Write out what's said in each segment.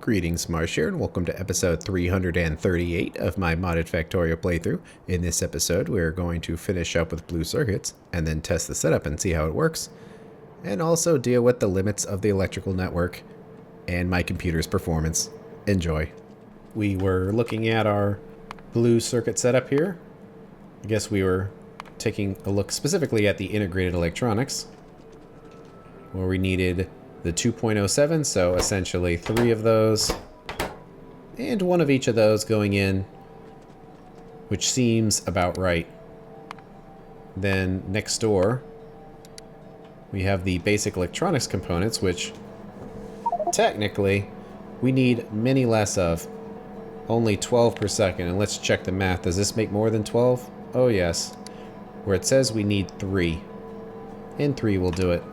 Greetings, Marsh here, and welcome to episode 338 of my modded Factorio playthrough. In this episode, we're going to finish up with blue circuits, and then test the setup and see how it works, and also deal with the limits of the electrical network and my computer's performance. Enjoy. We were looking at our blue circuit setup here. I guess we were taking a look specifically at the integrated electronics, where we needed the 2.07, so essentially 3 of those, and 1 of each of those going in, which seems about right. Then next door, we have the basic electronics components, which technically we need many less of. Only 12 per second, and let's check the math. Does this make more than 12? Oh yes. Where it says we need 3. And 3 will do it.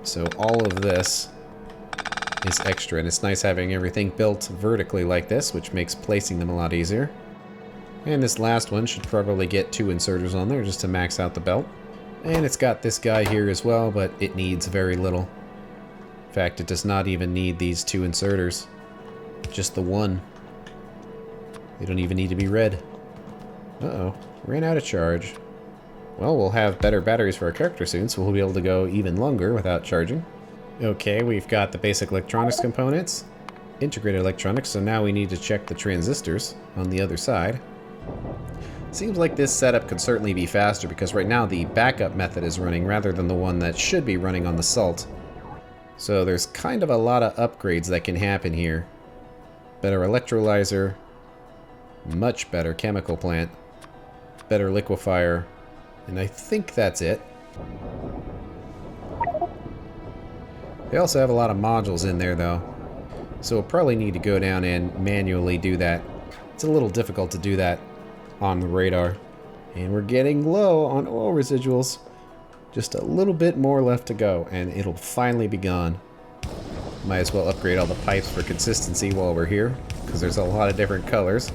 So all of this is extra, and it's nice having everything built vertically like this, which makes placing them a lot easier. And this last one should probably get 2 inserters on there just to max out the belt. And it's got this guy here as well, but it needs very little. In fact, it does not even need these 2 inserters. Just the one. They don't even need to be red. Uh-oh, ran out of charge. Well, we'll have better batteries for our character soon, so we'll be able to go even longer without charging. Okay, we've got the basic electronics components, integrated electronics, so now we need to check the transistors on the other side. Seems like this setup could certainly be faster, because right now the backup method is running rather than the one that should be running on the salt. So there's kind of a lot of upgrades that can happen here. Better electrolyzer, much better chemical plant, better liquefier, and I think that's it. They also have a lot of modules in there though, so we'll probably need to go down and manually do that. It's a little difficult to do that on the radar. And we're getting low on oil residuals. Just a little bit more left to go and it'll finally be gone. Might as well upgrade all the pipes for consistency while we're here, because there's a lot of different colors.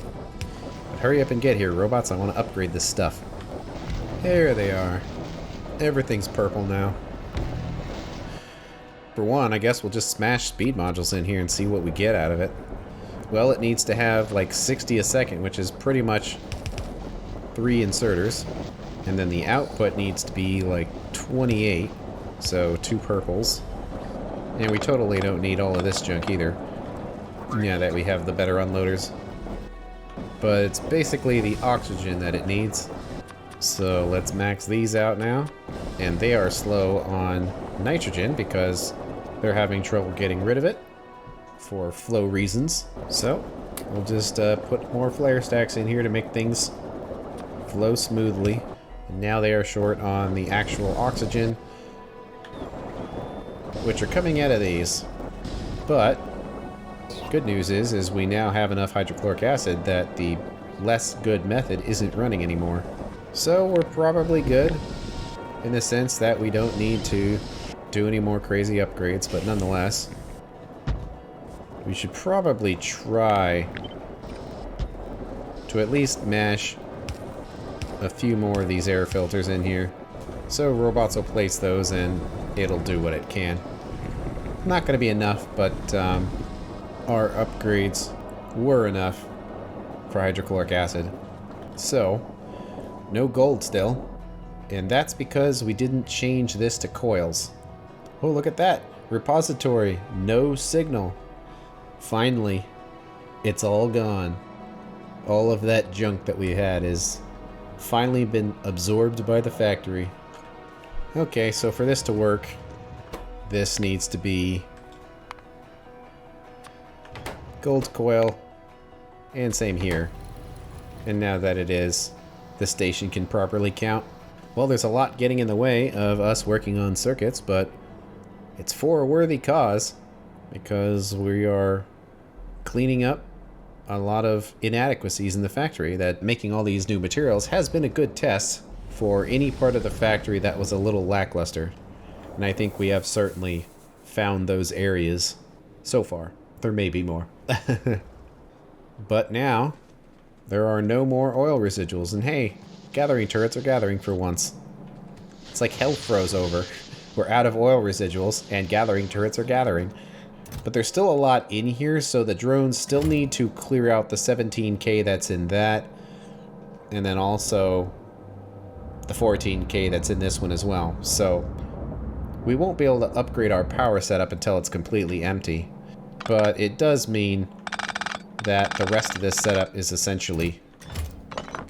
But hurry up and get here, robots. I want to upgrade this stuff. There they are. Everything's purple now. For one, I guess we'll just smash speed modules in here and see what we get out of it. Well, it needs to have like 60 a second, which is pretty much 3 inserters. And then the output needs to be like 28, so 2 purples. And we totally don't need all of this junk either. Now that we have the better unloaders. But it's basically the oxygen that it needs. So let's max these out now. And they are slow on nitrogen because they're having trouble getting rid of it for flow reasons. So we'll just put more flare stacks in here to make things flow smoothly. And now they are short on the actual oxygen, which are coming out of these. But good news is we now have enough hydrochloric acid that the less good method isn't running anymore. So we're probably good in the sense that we don't need to do any more crazy upgrades, but nonetheless, we should probably try to at least mash a few more of these air filters in here. So robots will place those and it'll do what it can. Not going to be enough, but our upgrades were enough for hydrochloric acid. So no gold still, and that's because we didn't change this to coils. Oh, look at that. Repository, no signal. Finally, it's all gone. All of that junk that we had is finally been absorbed by the factory. Okay, so for this to work, this needs to be gold coil, and same here. And now that it is, the station can properly count. Well, there's a lot getting in the way of us working on circuits, but it's for a worthy cause, because we are cleaning up a lot of inadequacies in the factory. That making all these new materials has been a good test for any part of the factory that was a little lackluster. And I think we have certainly found those areas so far. There may be more. But now, there are no more oil residuals, and hey, gathering turrets are gathering for once. It's like hell froze over. We're out of oil residuals, and gathering turrets are gathering. But there's still a lot in here, so the drones still need to clear out the 17K that's in that. And then also the 14K that's in this one as well. So we won't be able to upgrade our power setup until it's completely empty. But it does mean that the rest of this setup is essentially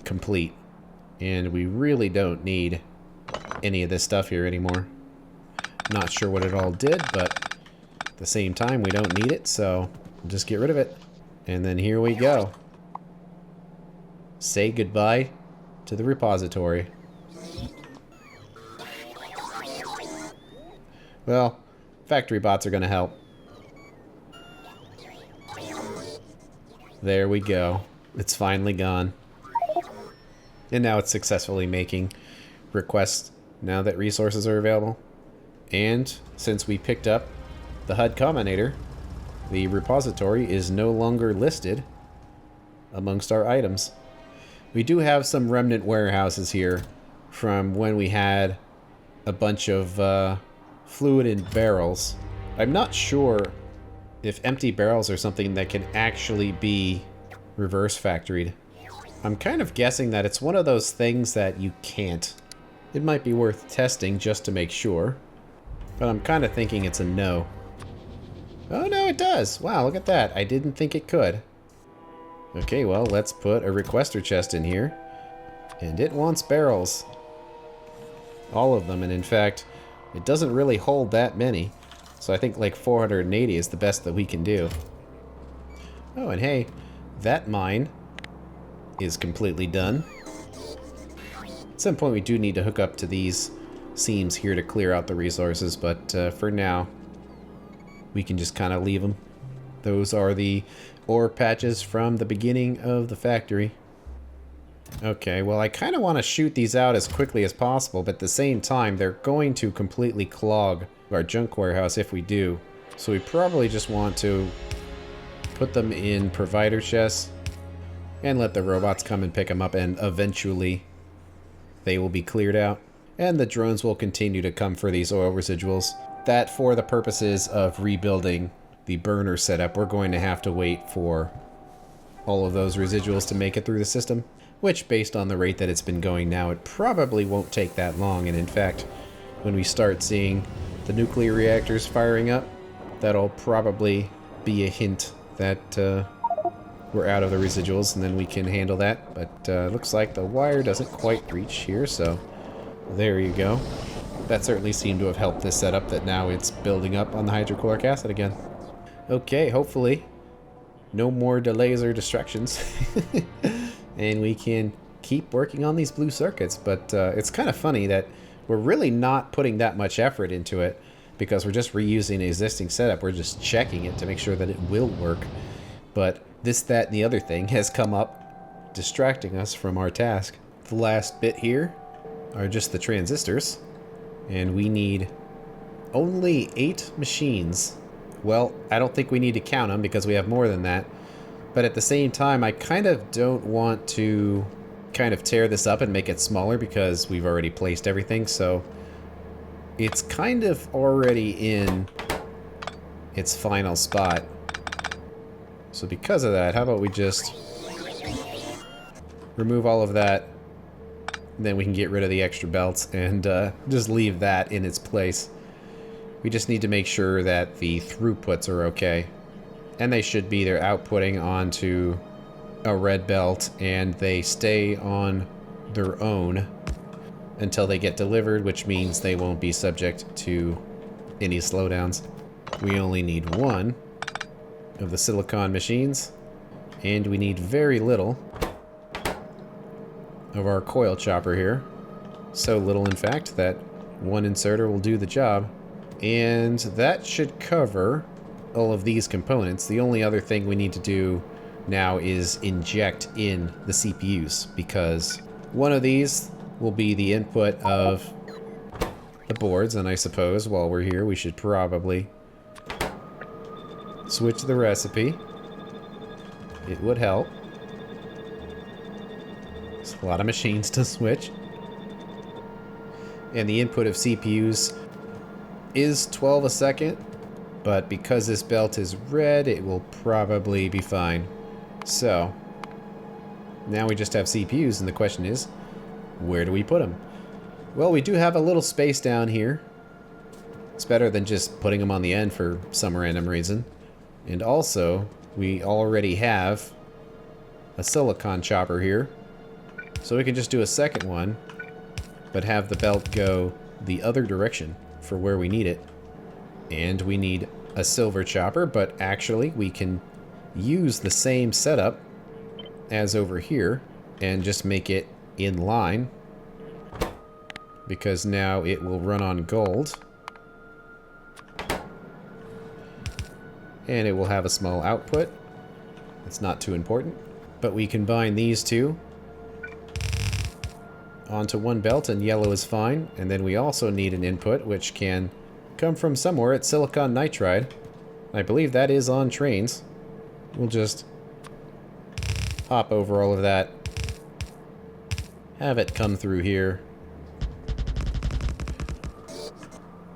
complete. And we really don't need any of this stuff here anymore. Not sure what it all did, but at the same time, we don't need it, so we'll just get rid of it. And then here we go. Say goodbye to the repository. Well, factory bots are going to help. There we go. It's finally gone. And now it's successfully making requests now that resources are available. And since we picked up the HUD combinator, the repository is no longer listed amongst our items. We do have some remnant warehouses here from when we had a bunch of fluid in barrels. I'm not sure if empty barrels are something that can actually be reverse factoried. I'm kind of guessing that it's one of those things that you can't. It might be worth testing just to make sure, but I'm kind of thinking it's a no. Oh no, it does! Wow, look at that. I didn't think it could. Okay, well, let's put a requester chest in here. And it wants barrels. All of them, and in fact, it doesn't really hold that many. So I think like 480 is the best that we can do. Oh, and hey, that mine is completely done. At some point we do need to hook up to these seams here to clear out the resources, but for now, we can just kind of leave them. Those are the ore patches from the beginning of the factory. Okay, well I kind of want to shoot these out as quickly as possible, but at the same time they're going to completely clog our junk warehouse if we do. So we probably just want to put them in provider chests and let the robots come and pick them up, and eventually they will be cleared out. And the drones will continue to come for these oil residuals. That, for the purposes of rebuilding the burner setup, we're going to have to wait for all of those residuals to make it through the system, which, based on the rate that it's been going now, it probably won't take that long. And in fact, when we start seeing the nuclear reactors firing up, that'll probably be a hint that we're out of the residuals, and then we can handle that. But looks like the wire doesn't quite reach here, so there you go. That certainly seemed to have helped this setup, that now it's building up on the hydrochloric acid again. Okay, hopefully no more delays or distractions. And we can keep working on these blue circuits. But it's kind of funny that we're really not putting that much effort into it, because we're just reusing an existing setup. We're just checking it to make sure that it will work. But this, that, and the other thing has come up, distracting us from our task. The last bit here are just the transistors. And we need only 8 machines. Well, I don't think we need to count them because we have more than that. But at the same time, I kind of don't want to kind of tear this up and make it smaller, because we've already placed everything. So it's kind of already in its final spot. So because of that, how about we just remove all of that. Then we can get rid of the extra belts and just leave that in its place. We just need to make sure that the throughputs are okay. And they should be. They're outputting onto a red belt, and they stay on their own until they get delivered, which means they won't be subject to any slowdowns. We only need 1 of the silicon machines, and we need very little of our coil chopper here. So little, in fact, that 1 inserter will do the job. And that should cover all of these components. The only other thing we need to do now is inject in the CPUs, because one of these will be the input of the boards, and I suppose while we're here we should probably switch the recipe. It would help. It's a lot of machines to switch. And the input of CPUs is 12 a second. But because this belt is red, it will probably be fine. So, now we just have CPUs, and the question is, where do we put them? Well, we do have a little space down here. It's better than just putting them on the end for some random reason. And also, we already have a silicon chopper here. So we can just do a second one, but have the belt go the other direction for where we need it. And we need a silver chopper, but actually we can use the same setup as over here and just make it in line, because now it will run on gold. And it will have a small output. It's not too important. But we combine these two onto one belt, and yellow is fine. And then we also need an input, which can come from somewhere at silicon nitride. I believe that is on trains. We'll just hop over all of that. Have it come through here.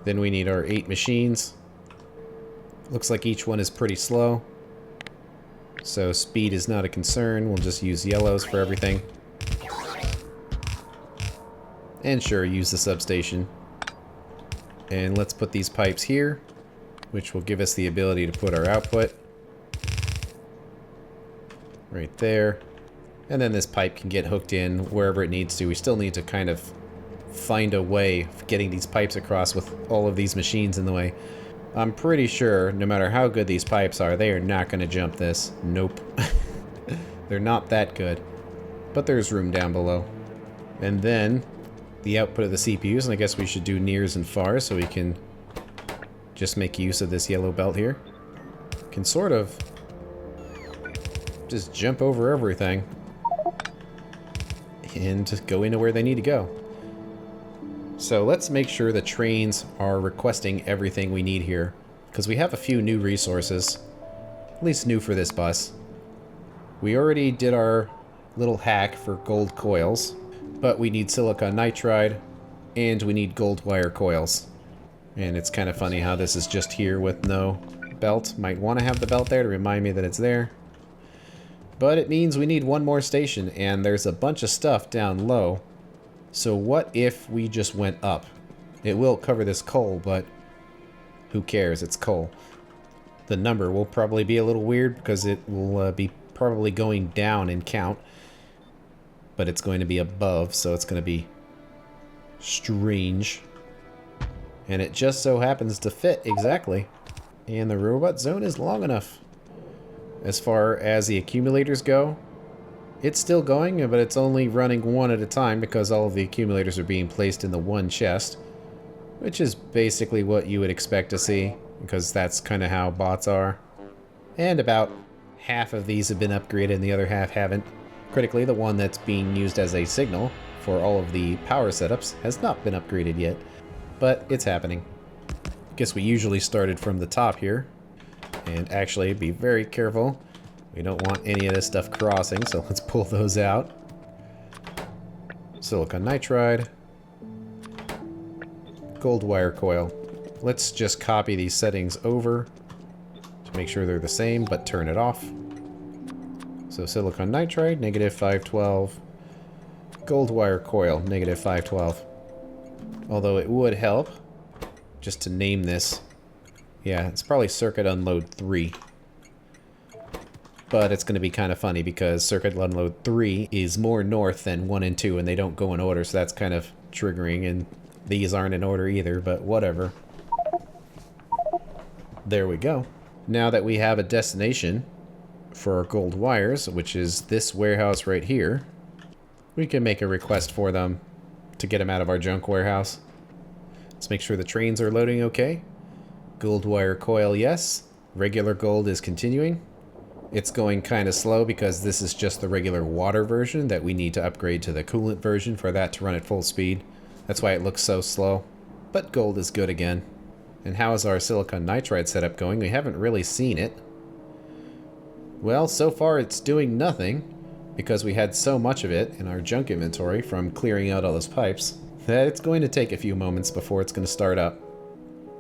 Then we need our 8 machines. Looks like each one is pretty slow, so speed is not a concern. We'll just use yellows for everything. And sure, use the substation. And let's put these pipes here, which will give us the ability to put our output right there. And then this pipe can get hooked in wherever it needs to. We still need to kind of find a way of getting these pipes across with all of these machines in the way. I'm pretty sure, no matter how good these pipes are, they are not going to jump this. Nope. They're not that good. But there's room down below. And then, the output of the CPUs, and I guess we should do nears and fars so we can just make use of this yellow belt here. Can sort of just jump over everything and just go into where they need to go. So let's make sure the trains are requesting everything we need here, because we have a few new resources, at least new for this bus. We already did our little hack for gold coils, but we need silicon nitride and we need gold wire coils. And it's kind of funny how this is just here with no belt. Might want to have the belt there to remind me that it's there. But it means we need one more station, and there's a bunch of stuff down low. So what if we just went up? It will cover this coal, but who cares? It's coal. The number will probably be a little weird because it will be probably going down in count. But it's going to be above, so it's going to be strange. And it just so happens to fit exactly. And the robot zone is long enough. As far as the accumulators go, it's still going, but it's only running one at a time because all of the accumulators are being placed in the one chest, which is basically what you would expect to see, because that's kind of how bots are. And about half of these have been upgraded and the other half haven't. Critically, the one that's being used as a signal for all of the power setups has not been upgraded yet, but it's happening. Guess we usually started from the top here, and actually be very careful. We don't want any of this stuff crossing, so let's pull those out. Silicon nitride. Gold wire coil. Let's just copy these settings over to make sure they're the same, but turn it off. So silicon nitride, negative 512. Gold wire coil, negative 512. Although it would help just to name this. Yeah, it's probably circuit unload 3. But it's going to be kind of funny because circuit unload 3 is more north than 1 and 2, and they don't go in order, so that's kind of triggering, and these aren't in order either, but whatever. There we go. Now that we have a destination for our gold wires, which is this warehouse right here, we can make a request for them to get them out of our junk warehouse. Let's make sure the trains are loading okay. Gold wire coil, yes. Regular gold is continuing. It's going kind of slow because this is just the regular water version that we need to upgrade to the coolant version for that to run at full speed. That's why it looks so slow. But gold is good again. And how is our silicon nitride setup going? We haven't really seen it. Well, so far it's doing nothing because we had so much of it in our junk inventory from clearing out all those pipes that it's going to take a few moments before it's going to start up.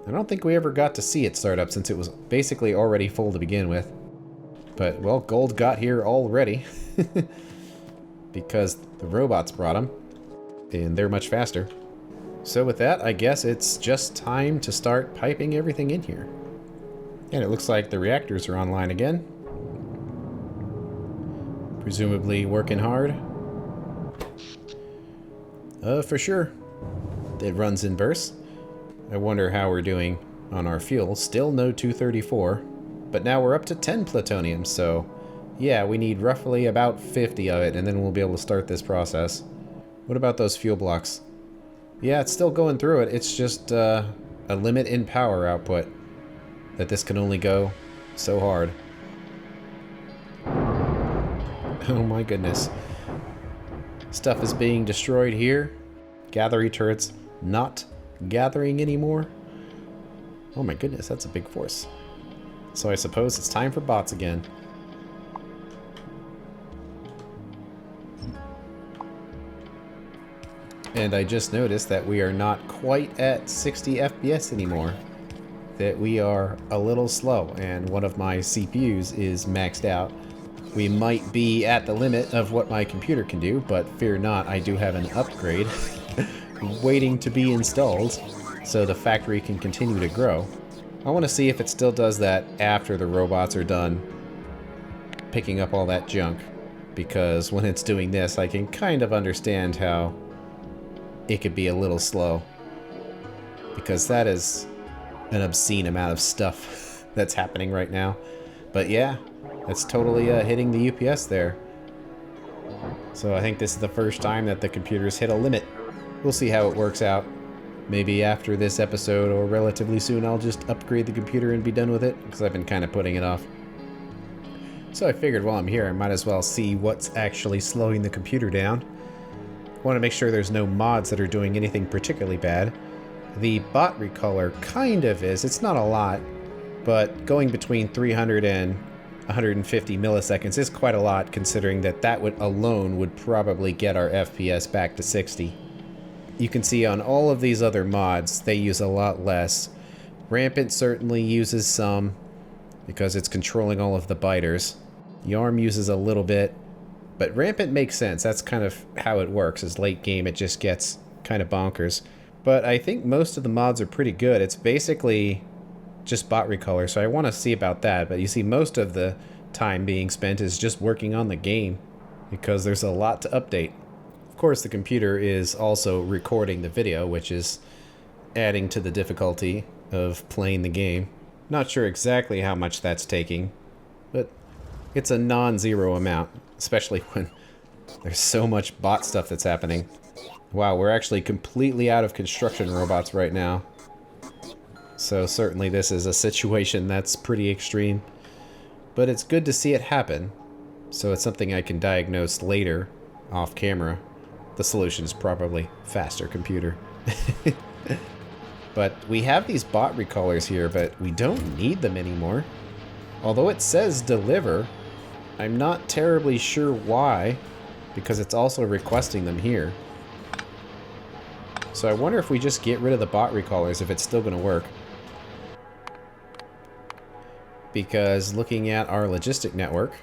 I don't think we ever got to see it start up since it was basically already full to begin with. But, well, gold got here already. Because the robots brought them. And they're much faster. So with that, I guess it's just time to start piping everything in here. And it looks like the reactors are online again. Presumably working hard. For sure. It runs in bursts. I wonder how we're doing on our fuel. Still no 234, but now we're up to 10 plutonium, so yeah, we need roughly about 50 of it, and then we'll be able to start this process. What about those fuel blocks? Yeah, it's still going through it. It's just a limit in power output that this can only go so hard. Oh my goodness. Stuff is being destroyed here. Gathering turrets not gathering anymore. Oh my goodness, that's a big force. So I suppose it's time for bots again. And I just noticed that we are not quite at 60 FPS anymore. That we are a little slow, and one of my CPUs is maxed out. We might be at the limit of what my computer can do, but fear not, I do have an upgrade waiting to be installed so the factory can continue to grow. I want to see if it still does that after the robots are done picking up all that junk, because when it's doing this, I can kind of understand how it could be a little slow, because that is an obscene amount of stuff that's happening right now. But yeah, that's totally hitting the UPS there. So I think this is the first time that the computer's hit a limit. We'll see how it works out. Maybe after this episode or relatively soon I'll just upgrade the computer and be done with it, because I've been kind of putting it off. So I figured while I'm here I might as well see what's actually slowing the computer down. I want to make sure there's no mods that are doing anything particularly bad. The bot recolor kind of is. It's not a lot, but going between 300 and 150 milliseconds is quite a lot, considering that that would alone would probably get our FPS back to 60. You can see on all of these other mods, they use a lot less. Rampant certainly uses some, because it's controlling all of the biters. Yarm uses a little bit, but Rampant makes sense. That's kind of how it works, is late game it just gets kind of bonkers. But I think most of the mods are pretty good. It's basically just bot recolor, so I want to see about that. But you see, most of the time being spent is just working on the game, because there's a lot to update. Of course, the computer is also recording the video, which is adding to the difficulty of playing the game. Not sure exactly how much that's taking, but it's a non-zero amount, especially when there's so much bot stuff that's happening. Wow, we're actually completely out of construction robots right now. So certainly this is a situation that's pretty extreme. But it's good to see it happen, so it's something I can diagnose later, off camera. The solution is probably faster computer. But we have these bot recolors here, but we don't need them anymore. Although it says deliver, I'm not terribly sure why, because it's also requesting them here. So I wonder if we just get rid of the bot recolors, if it's still going to work. Because looking at our logistic network,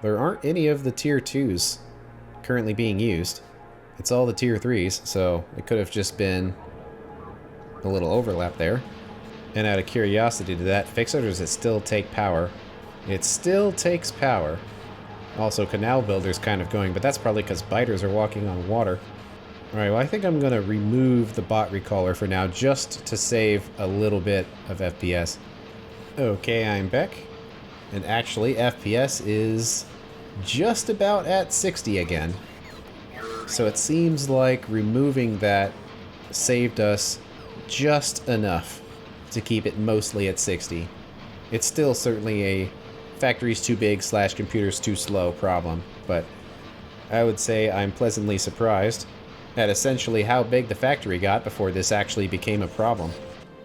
there aren't any of the tier 2s currently being used. It's all the tier 3s, so it could have just been a little overlap there. And out of curiosity, did that fix it, or does it still take power? It still takes power. Also, canal builder's kind of going, but that's probably because biters are walking on water. Alright, well I think I'm going to remove the bot recolor for now, just to save a little bit of FPS. Okay, I'm back. And actually, FPS is just about at 60 again. So it seems like removing that saved us just enough to keep it mostly at 60. It's still certainly a factory's too big / computer's too slow problem, but I would say I'm pleasantly surprised at essentially how big the factory got before this actually became a problem.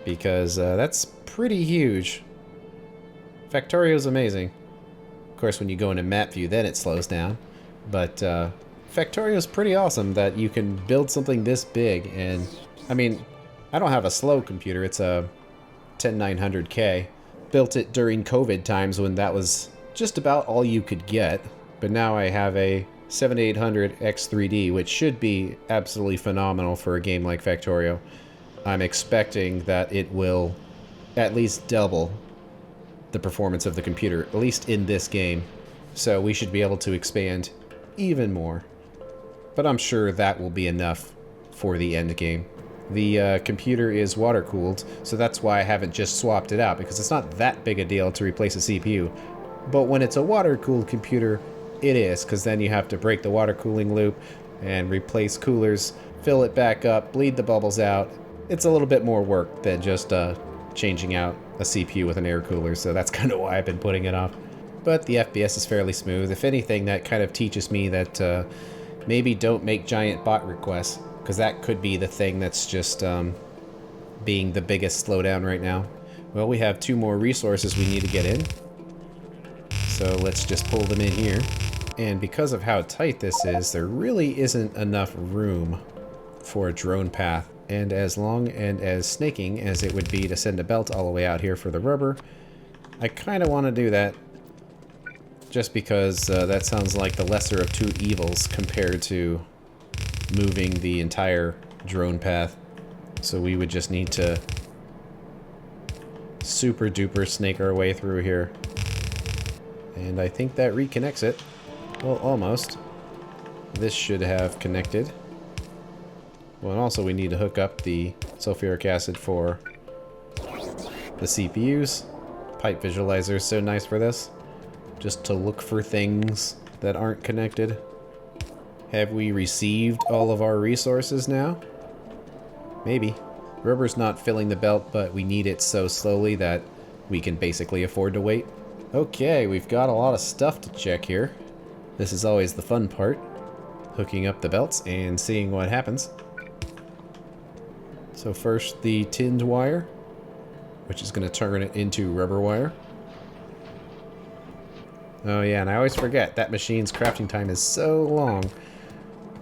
Because that's pretty huge. Factorio's amazing. Of course, when you go into map view, then it slows down. But Factorio's pretty awesome that you can build something this big. And I mean, I don't have a slow computer. It's a 10900K. Built it during COVID times when that was just about all you could get. But now I have a 7800 X3D, which should be absolutely phenomenal for a game like Factorio. I'm expecting that it will at least double the performance of the computer, at least in this game. So we should be able to expand even more. But I'm sure that will be enough for the end game. The computer is water-cooled, so that's why I haven't just swapped it out, because it's not that big a deal to replace a CPU. But when it's a water-cooled computer, it is, because then you have to break the water cooling loop and replace coolers, fill it back up, bleed the bubbles out. It's a little bit more work than just changing out a CPU with an air cooler, so that's kind of why I've been putting it off. But the FPS is fairly smooth. If anything, that kind of teaches me that maybe don't make giant bot requests, because that could be the thing that's just being the biggest slowdown right now. Well, we have 2 more resources we need to get in, so let's just pull them in here. And because of how tight this is, there really isn't enough room for a drone path. And as long and as snaking as it would be to send a belt all the way out here for the rubber, I kind of want to do that just because that sounds like the lesser of 2 evils compared to moving the entire drone path. So we would just need to super duper snake our way through here. And I think that reconnects it. Well, almost. This should have connected. Well, and also we need to hook up the sulfuric acid for the CPUs. Pipe visualizer is so nice for this. Just to look for things that aren't connected. Have we received all of our resources now? Maybe. Rubber's not filling the belt, but we need it so slowly that we can basically afford to wait. Okay, we've got a lot of stuff to check here. This is always the fun part. Hooking up the belts and seeing what happens. So first the tinned wire, which is going to turn it into rubber wire. Oh yeah, and I always forget that machine's crafting time is so long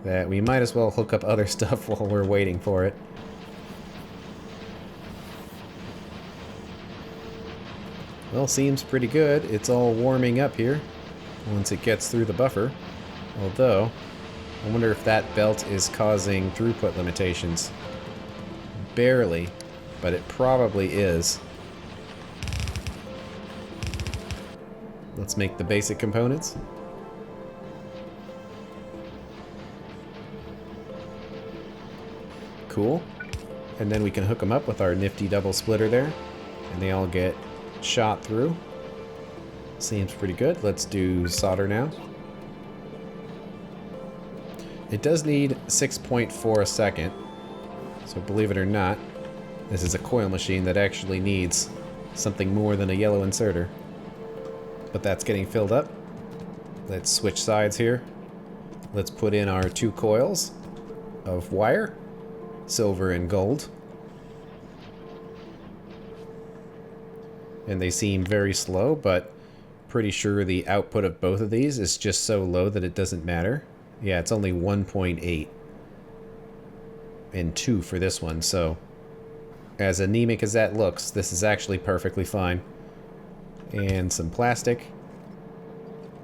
that we might as well hook up other stuff while we're waiting for it. Well, seems pretty good. It's all warming up here once it gets through the buffer. Although, I wonder if that belt is causing throughput limitations. Barely, but it probably is. Let's make the basic components. Cool. And then we can hook them up with our nifty double splitter there. And they all get shot through. Seems pretty good. Let's do solder now. It does need 6.4 a second. So believe it or not, this is a coil machine that actually needs something more than a yellow inserter. But that's getting filled up. Let's switch sides here. Let's put in our 2 coils of wire, silver and gold. And they seem very slow, but pretty sure the output of both of these is just so low that it doesn't matter. Yeah, it's only 1.8. And 2 for this one, so as anemic as that looks, this is actually perfectly fine. And some plastic.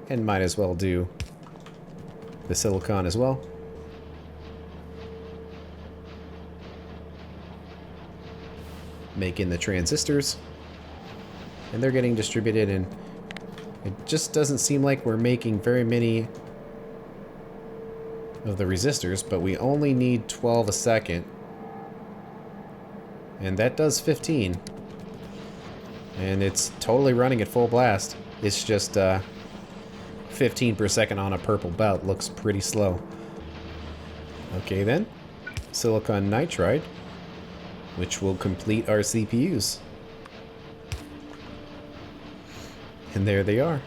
And might as well do the silicon as well. Make in the transistors. And they're getting distributed, and it just doesn't seem like we're making very many of the resistors, but we only need 12 a second. And that does 15. And it's totally running at full blast. It's just 15 per second on a purple belt. Looks pretty slow. Okay then. Silicon nitride, which will complete our CPUs. And there they are.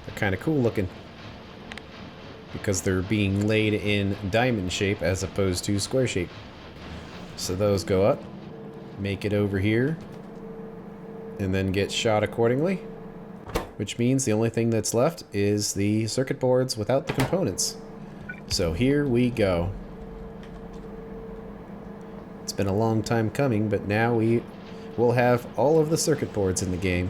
They're kind of cool looking, because they're being laid in diamond shape as opposed to square shape. So those go up, make it over here, and then get shot accordingly. Which means the only thing that's left is the circuit boards without the components. So here we go. It's It's been a long time coming, but now we will have all of the circuit boards in the game.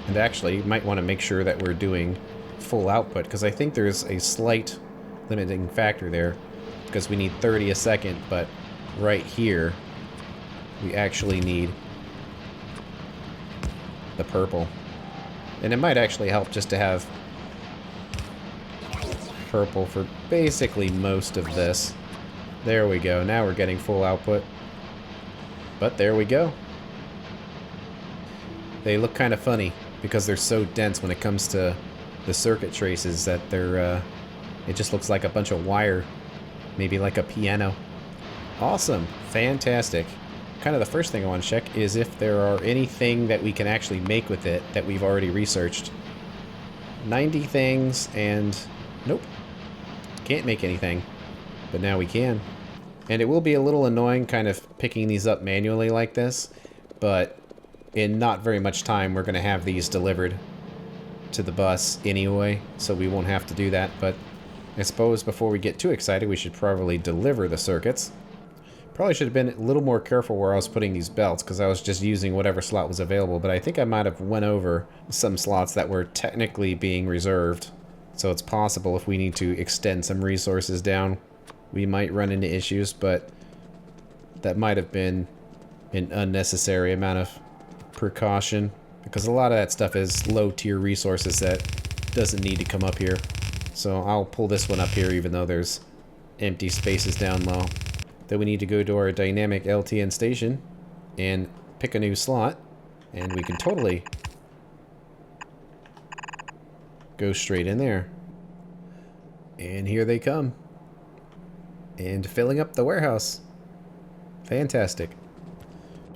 And actually, you might want to make sure that we're doing full output, because I think there's a slight limiting factor there, because we need 30 a second, but right here, we actually need the purple. And it might actually help just to have purple for basically most of this. There we go. Now we're getting full output. But there we go. They look kind of funny because they're so dense when it comes to the circuit traces that they're, it just looks like a bunch of wire. Maybe like a piano. Awesome. Fantastic. Kind of the first thing I want to check is if there are anything that we can actually make with it that we've already researched. 90 things and nope. Can't make anything. But now we can. And it will be a little annoying kind of picking these up manually like this, but in not very much time we're going to have these delivered to the bus anyway, so we won't have to do that. But I suppose before we get too excited we should probably deliver the circuits. Probably should have been a little more careful where I was putting these belts, because I was just using whatever slot was available, but I think I might have went over some slots that were technically being reserved. So it's possible if we need to extend some resources down, we might run into issues, but that might have been an unnecessary amount of precaution, because a lot of that stuff is low tier resources that doesn't need to come up here. So I'll pull this one up here even though there's empty spaces down low. Then we need to go to our dynamic LTN station and pick a new slot, and we can totally go straight in there. And here they come. And filling up the warehouse. Fantastic.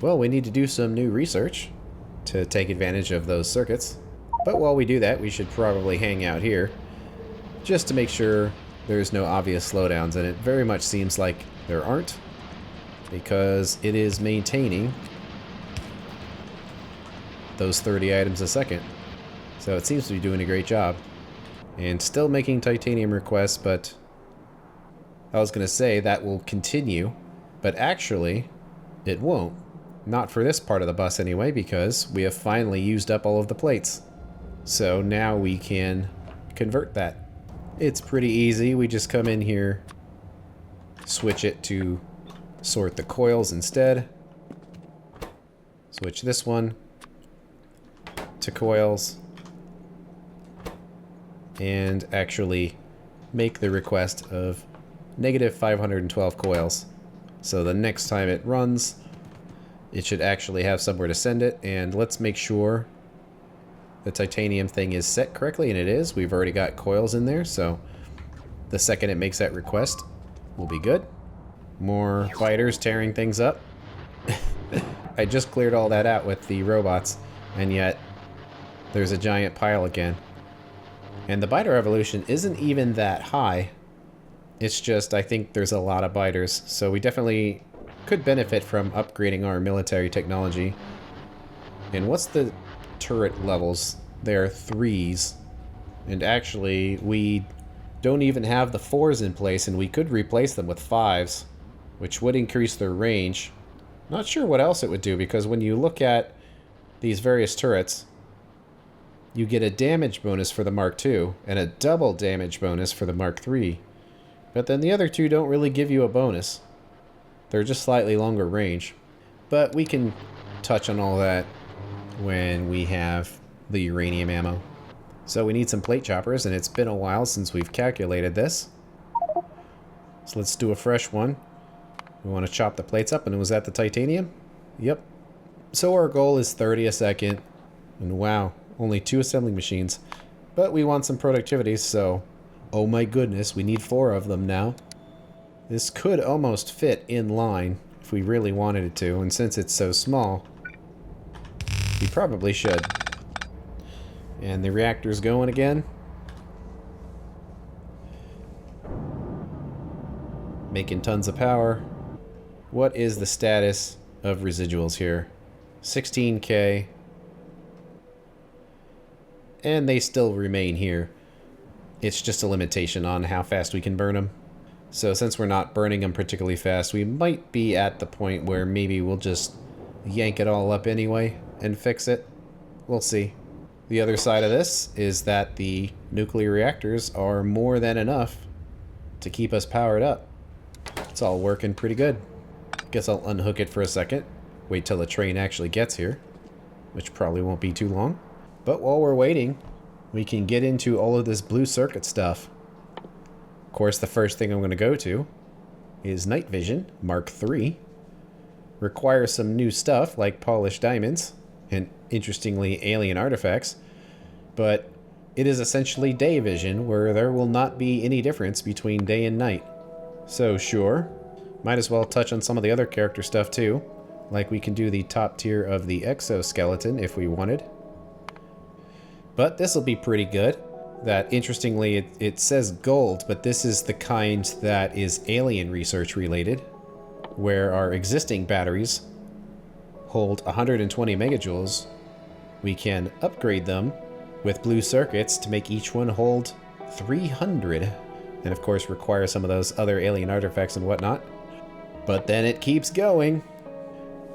Well, we need to do some new research to take advantage of those circuits. But while we do that, we should probably hang out here just to make sure there's no obvious slowdowns. And it very much seems like there aren't, because it is maintaining those 30 items a second. So it seems to be doing a great job. And still making titanium requests, but I was going to say that will continue, but actually it won't. Not for this part of the bus anyway, because we have finally used up all of the plates. So now we can convert that. It's pretty easy. We just come in here, switch it to sort the coils instead. Switch this one to coils. And actually make the request of negative 512 coils. So the next time it runs, it should actually have somewhere to send it. And let's make sure the titanium thing is set correctly, and it is. We've already got coils in there, so the second it makes that request, we'll be good. More fighters tearing things up. I just cleared all that out with the robots, and yet there's a giant pile again. And the biter evolution isn't even that high. It's just, I think there's a lot of biters, so we definitely could benefit from upgrading our military technology. And what's the turret levels? They are 3s. And actually, we don't even have the 4s in place, and we could replace them with 5s, which would increase their range. Not sure what else it would do, because when you look at these various turrets, you get a damage bonus for the Mark II and a double damage bonus for the Mark III. But then the other two don't really give you a bonus. They're just slightly longer range. But we can touch on all that when we have the uranium ammo. So we need some plate choppers, and it's been a while since we've calculated this. So let's do a fresh one. We want to chop the plates up, and was that the titanium? Yep. So our goal is 30 a second. And wow, only 2 assembling machines. But we want some productivity, so oh my goodness, we need 4 of them now. This could almost fit in line if we really wanted it to, and since it's so small, we probably should. And the reactor's going again. Making tons of power. What is the status of residuals here? 16K. And they still remain here. It's just a limitation on how fast we can burn them. So since we're not burning them particularly fast, we might be at the point where maybe we'll just yank it all up anyway and fix it. We'll see. The other side of this is that the nuclear reactors are more than enough to keep us powered up. It's all working pretty good. Guess I'll unhook it for a second. Wait till the train actually gets here, which probably won't be too long. But while we're waiting, we can get into all of this blue circuit stuff. Of course, the first thing I'm going to go to is night vision, Mark III. Requires some new stuff like polished diamonds and, interestingly, alien artifacts. But it is essentially day vision, where there will not be any difference between day and night. So sure, might as well touch on some of the other character stuff too. Like we can do the top tier of the exoskeleton if we wanted. But this will be pretty good. That, interestingly, it says gold, but this is the kind that is alien research related, where our existing batteries hold 120 megajoules. We can upgrade them with blue circuits to make each one hold 300, and of course require some of those other alien artifacts and whatnot. But then it keeps going.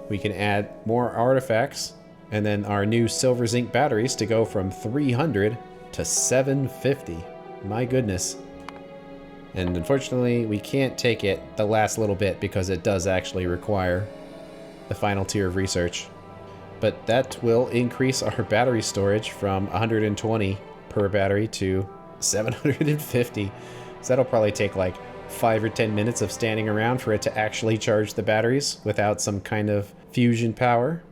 We can add more artifacts, and then our new silver zinc batteries to go from 300 to 750. My goodness. And unfortunately, we can't take it the last little bit because it does actually require the final tier of research. But that will increase our battery storage from 120 per battery to 750. So that'll probably take like 5 or 10 minutes of standing around for it to actually charge the batteries without some kind of fusion power.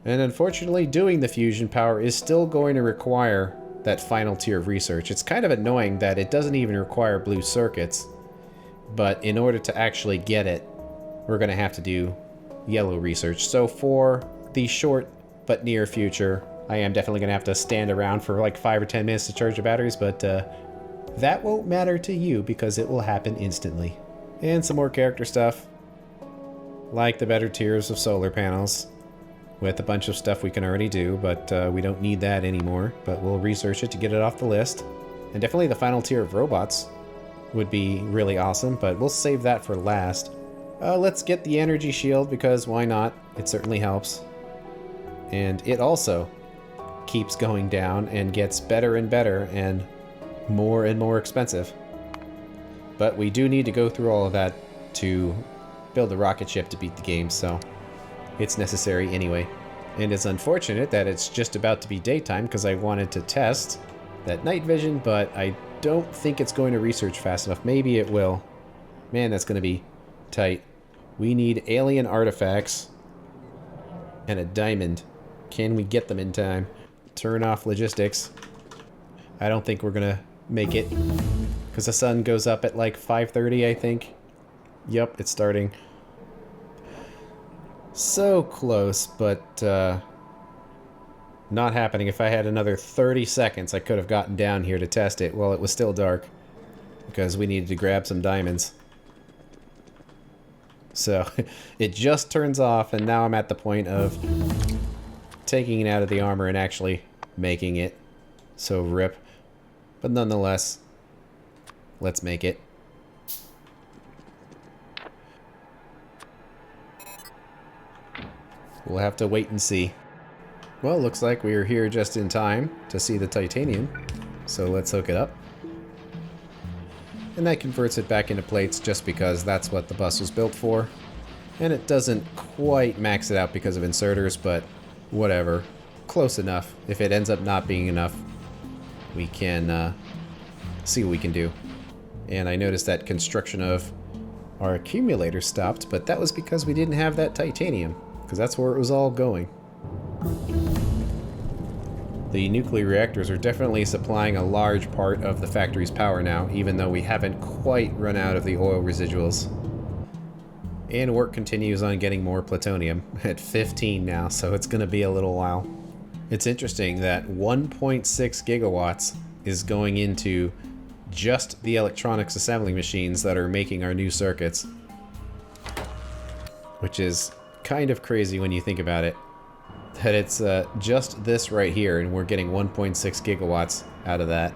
And unfortunately, doing the fusion power is still going to require that final tier of research. It's kind of annoying that it doesn't even require blue circuits, but in order to actually get it, we're going to have to do yellow research. So for the short but near future, I am definitely going to have to stand around for like 5 or 10 minutes to charge the batteries, but that won't matter to you because it will happen instantly. And some more character stuff, like the better tiers of solar panels, with a bunch of stuff we can already do, but we don't need that anymore. But we'll research it to get it off the list. And definitely the final tier of robots would be really awesome, but we'll save that for last. Let's get the energy shield, because why not? It certainly helps. And it also keeps going down and gets better and better and more expensive. But we do need to go through all of that to build a rocket ship to beat the game, so it's necessary anyway. And it's unfortunate that it's just about to be daytime, because I wanted to test that night vision, but I don't think it's going to research fast enough. Maybe it will. Man, that's going to be tight. We need alien artifacts and a diamond. Can we get them in time? Turn off logistics. I don't think we're going to make it, because the sun goes up at like 5:30, I think. Yep, it's starting. So close, but not happening. If I had another 30 seconds, I could have gotten down here to test it while it was still dark, because we needed to grab some diamonds. So it just turns off, and now I'm at the point of taking it out of the armor and actually making it. So rip. But nonetheless, let's make it. We'll have to wait and see. Well, looks like we are here just in time to see the titanium. So let's hook it up. And that converts it back into plates just because that's what the bus was built for. And it doesn't quite max it out because of inserters, but whatever. Close enough. If it ends up not being enough, we can see what we can do. And I noticed that construction of our accumulator stopped, but that was because we didn't have that titanium, because that's where it was all going. The nuclear reactors are definitely supplying a large part of the factory's power now, even though we haven't quite run out of the oil residuals. And work continues on getting more plutonium, at 15 now, so it's going to be a little while. It's interesting that 1.6 gigawatts is going into just the electronics assembly machines that are making our new circuits. Which is kind of crazy when you think about it. That it's just this right here, and we're getting 1.6 gigawatts out of that.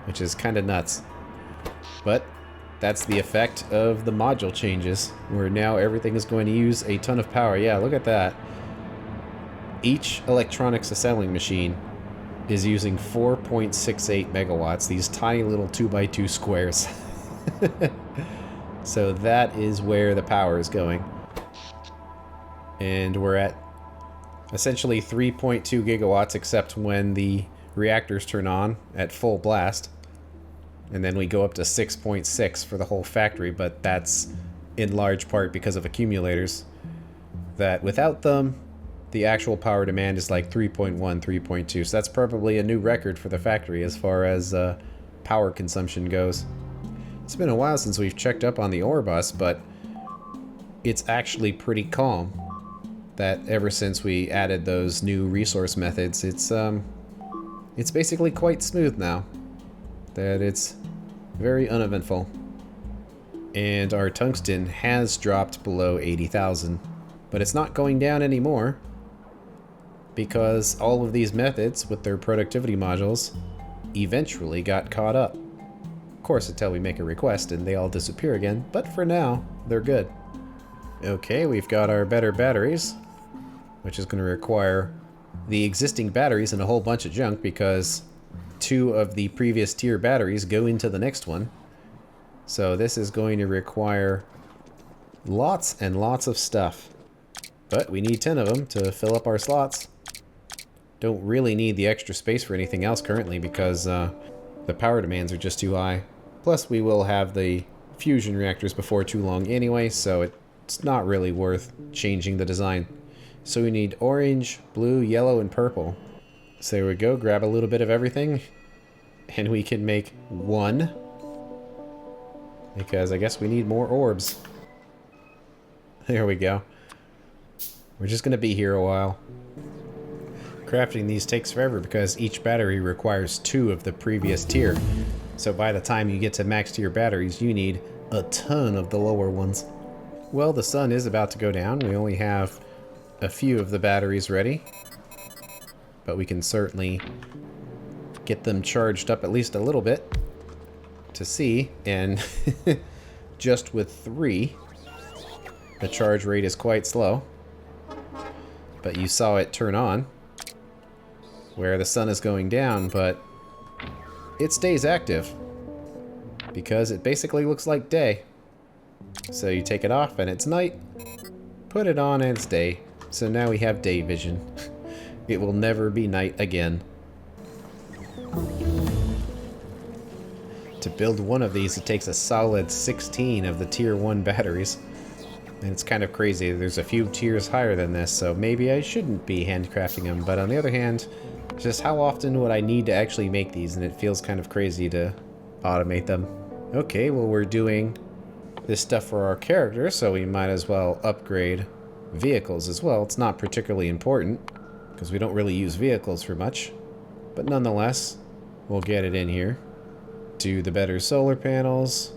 Which is kind of nuts. But that's the effect of the module changes, where now everything is going to use a ton of power. Yeah, look at that. Each electronics assembling machine is using 4.68 megawatts, these tiny little 2x2 squares. So that is where the power is going. And we're at essentially 3.2 gigawatts, except when the reactors turn on at full blast. And then we go up to 6.6 for the whole factory, but that's in large part because of accumulators. That without them, the actual power demand is like 3.1, 3.2. So that's probably a new record for the factory as far as power consumption goes. It's been a while since we've checked up on the ore bus, but it's actually pretty calm. That ever since we added those new resource methods, it's basically quite smooth now. That it's very uneventful. And our tungsten has dropped below 80,000, but it's not going down anymore because all of these methods with their productivity modules eventually got caught up. Of course, until we make a request and they all disappear again, but for now, they're good. Okay, we've got our better batteries, which is going to require the existing batteries and a whole bunch of junk because 2 of the previous tier batteries go into the next one. So this is going to require lots and lots of stuff. But we need 10 of them to fill up our slots. Don't really need the extra space for anything else currently because the power demands are just too high. Plus we will have the fusion reactors before too long anyway, so it's not really worth changing the design. So we need orange, blue, yellow, and purple. So there we go, grab a little bit of everything, and we can make 1. Because I guess we need more orbs. There we go. We're just going to be here a while. Crafting these takes forever because each battery requires 2 of the previous tier. So by the time you get to max tier batteries, you need a ton of the lower ones. Well, the sun is about to go down. We only have a few of the batteries ready. But we can certainly get them charged up at least a little bit to see. And just with 3, the charge rate is quite slow. But you saw it turn on where the sun is going down, but it stays active because it basically looks like day. So you take it off and it's night, put it on and it's day. So now we have day vision. It will never be night again. To build one of these, it takes a solid 16 of the tier 1 batteries. And it's kind of crazy. There's a few tiers higher than this, so maybe I shouldn't be handcrafting them. But on the other hand, just how often would I need to actually make these? And it feels kind of crazy to automate them. Okay, well we're doing this stuff for our character, so we might as well upgrade vehicles as well. It's not particularly important, because we don't really use vehicles for much. But nonetheless, we'll get it in here. Do the better solar panels,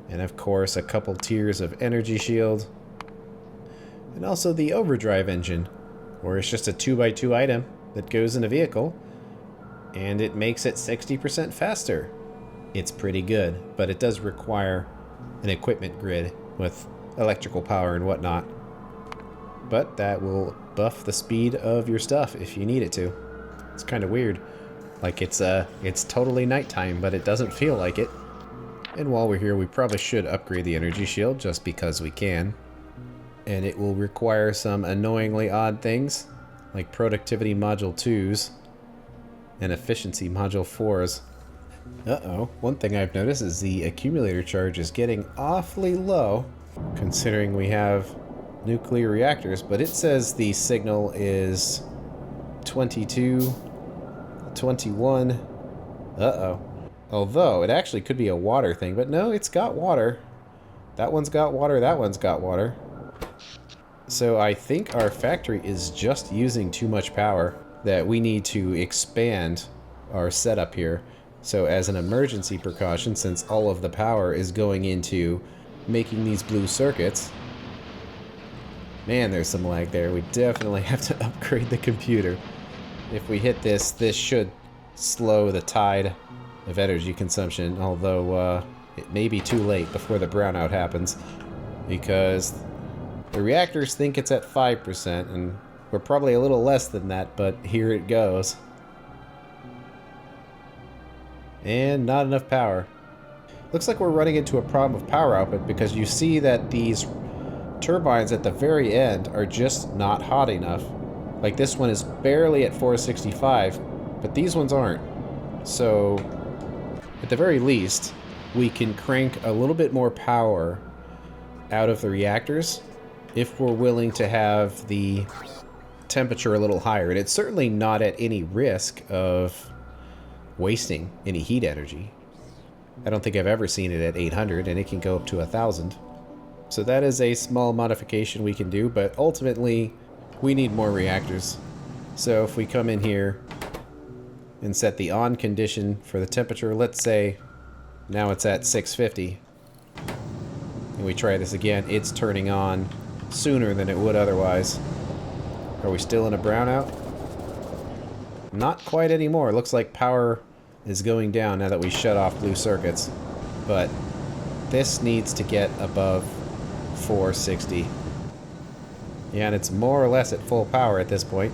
and of course a couple tiers of energy shield. And also the overdrive engine, where it's just a 2x2 item that goes in a vehicle, and it makes it 60% faster. It's pretty good, but it does require an equipment grid with electrical power and whatnot. But that will buff the speed of your stuff if you need it to. It's kind of weird. Like it's totally nighttime, but it doesn't feel like it. And while we're here, we probably should upgrade the energy shield just because we can. And it will require some annoyingly odd things, like productivity module 2s and efficiency module 4s. Uh-oh. One thing I've noticed is the accumulator charge is getting awfully low, considering we have nuclear reactors, but it says the signal is 22, 21. Uh-oh. Although, it actually could be a water thing, but no, it's got water. That one's got water, that one's got water. So I think our factory is just using too much power, that we need to expand our setup here. So as an emergency precaution, since all of the power is going into making these blue circuits... Man, there's some lag there. We definitely have to upgrade the computer. If we hit this, this should slow the tide of energy consumption, although it may be too late before the brownout happens, because the reactors think it's at 5%, and we're probably a little less than that, but here it goes. And not enough power. Looks like we're running into a problem of power output, because you see that these turbines at the very end are just not hot enough. Like this one is barely at 465, but these ones aren't. So, at the very least, we can crank a little bit more power out of the reactors if we're willing to have the temperature a little higher. And it's certainly not at any risk of wasting any heat energy. I don't think I've ever seen it at 800, and it can go up to 1,000. So that is a small modification we can do, but ultimately we need more reactors. So if we come in here and set the on condition for the temperature, let's say now it's at 650, and we try this again, it's turning on sooner than it would otherwise. Are we still in a brownout? Not quite anymore. It looks like power is going down now that we shut off blue circuits, but this needs to get above 460. Yeah, and it's more or less at full power at this point.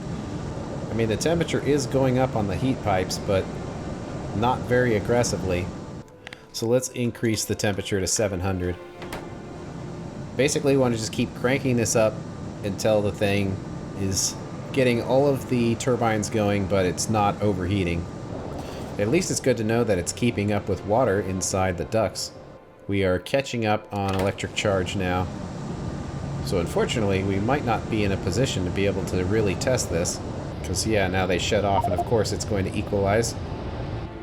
I mean, the temperature is going up on the heat pipes, but not very aggressively. So let's increase the temperature to 700. Basically, we want to just keep cranking this up until the thing is getting all of the turbines going, but it's not overheating. At least it's good to know that it's keeping up with water inside the ducts. We are catching up on electric charge now. So unfortunately, we might not be in a position to be able to really test this. Because yeah, now they shut off, and of course it's going to equalize.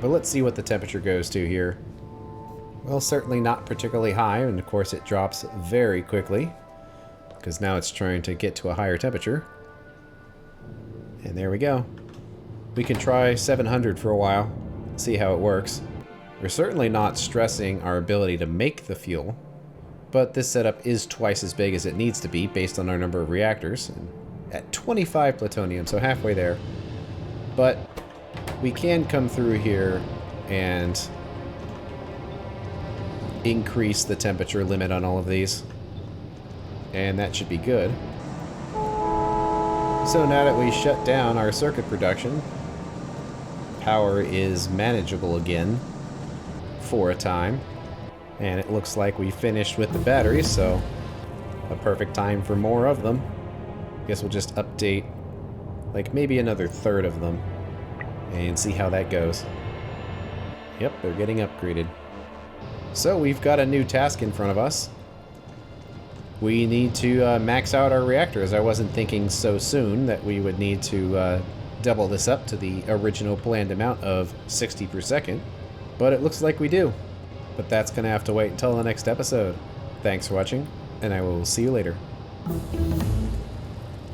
But let's see what the temperature goes to here. Well, certainly not particularly high, and of course it drops very quickly. Because now it's trying to get to a higher temperature. And there we go. We can try 700 for a while, see how it works. We're certainly not stressing our ability to make the fuel, but this setup is twice as big as it needs to be based on our number of reactors, and at 25 plutonium, so halfway there. But we can come through here and increase the temperature limit on all of these, and that should be good. So now that we shut down our circuit production, power is manageable again for a time, and it looks like we finished with the batteries, so a perfect time for more of them. Guess we'll just update like maybe another third of them and see how that goes. Yep, they're getting upgraded. So we've got a new task in front of us. We need to max out our reactors. I wasn't thinking so soon that we would need to double this up to the original planned amount of 60 per second, but it looks like we do. But that's gonna have to wait until the next episode. Thanks for watching, and I will see you later.